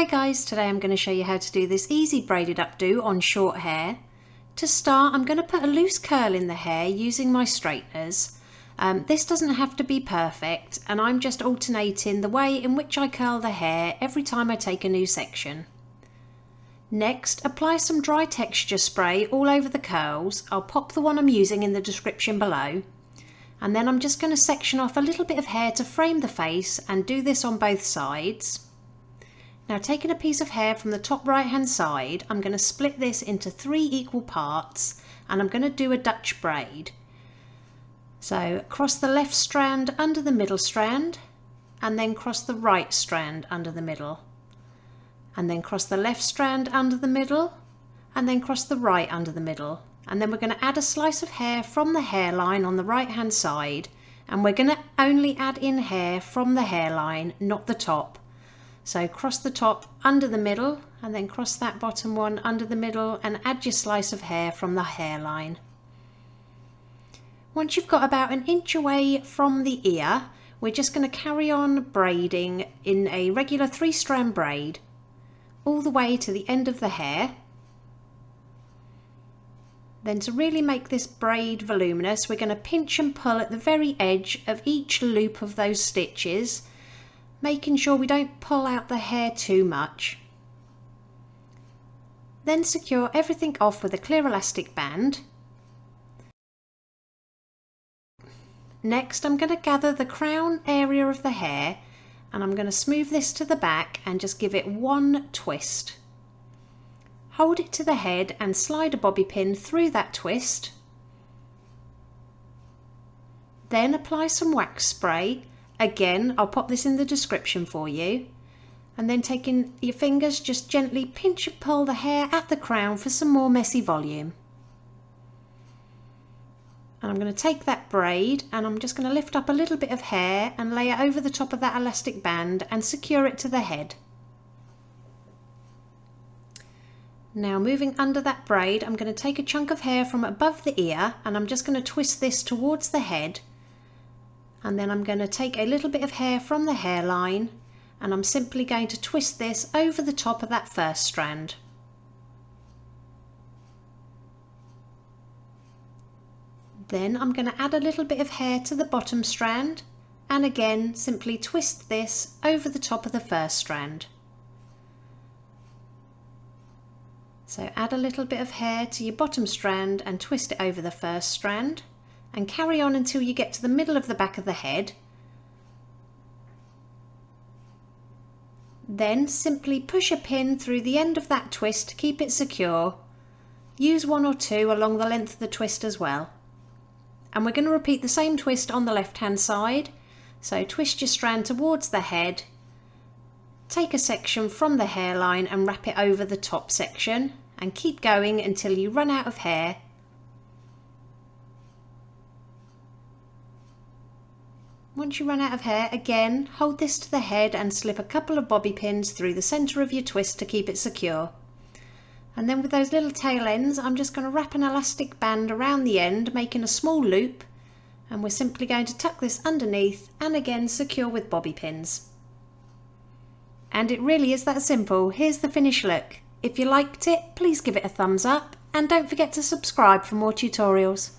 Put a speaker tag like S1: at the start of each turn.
S1: Hi guys, today I'm going to show you how to do this easy braided updo on short hair. To start, I'm going to put a loose curl in the hair using my straighteners. This doesn't have to be perfect, and I'm just alternating the way in which I curl the hair every time I take a new section. Next, apply some dry texture spray all over the curls. I'll pop the one I'm using in the description below. And then I'm just going to section off a little bit of hair to frame the face and do this on both sides. Now, taking a piece of hair from the top right hand side, I'm going to split this into 3 equal parts and I'm going to do a Dutch braid. So cross the left strand under the middle strand and then cross the right strand under the middle. And then cross the left strand under the middle and then cross the right under the middle. And then we're going to add a slice of hair from the hairline on the right hand side, and we're going to only add in hair from the hairline, not the top. So cross the top under the middle and then cross that bottom one under the middle and add your slice of hair from the hairline. Once you've got about an inch away from the ear, we're just going to carry on braiding in a regular 3-strand braid all the way to the end of the hair. Then to really make this braid voluminous, we're going to pinch and pull at the very edge of each loop of those stitches, making sure we don't pull out the hair too much. Then secure everything off with a clear elastic band. Next, I'm going to gather the crown area of the hair and I'm going to smooth this to the back and just give it one twist. Hold it to the head and slide a bobby pin through that twist. Then apply some wax spray. Again, I'll pop this in the description for you. And then taking your fingers, just gently pinch and pull the hair at the crown for some more messy volume. And I'm going to take that braid and I'm just going to lift up a little bit of hair and lay it over the top of that elastic band and secure it to the head. Now, moving under that braid, I'm going to take a chunk of hair from above the ear and I'm just going to twist this towards the head. And then I'm going to take a little bit of hair from the hairline and I'm simply going to twist this over the top of that first strand. Then I'm going to add a little bit of hair to the bottom strand and again simply twist this over the top of the first strand. So add a little bit of hair to your bottom strand and twist it over the first strand and carry on until you get to the middle of the back of the head. Then simply push a pin through the end of that twist to keep it secure. Use 1 or 2 along the length of the twist as well. And we're going to repeat the same twist on the left hand side. So twist your strand towards the head, take a section from the hairline and wrap it over the top section and keep going until you run out of hair. Once you run out of hair, again hold this to the head and slip a couple of bobby pins through the centre of your twist to keep it secure. And then with those little tail ends, I'm just going to wrap an elastic band around the end, making a small loop, and we're simply going to tuck this underneath and again secure with bobby pins. And it really is that simple. Here's the finished look. If you liked it, please give it a thumbs up and don't forget to subscribe for more tutorials.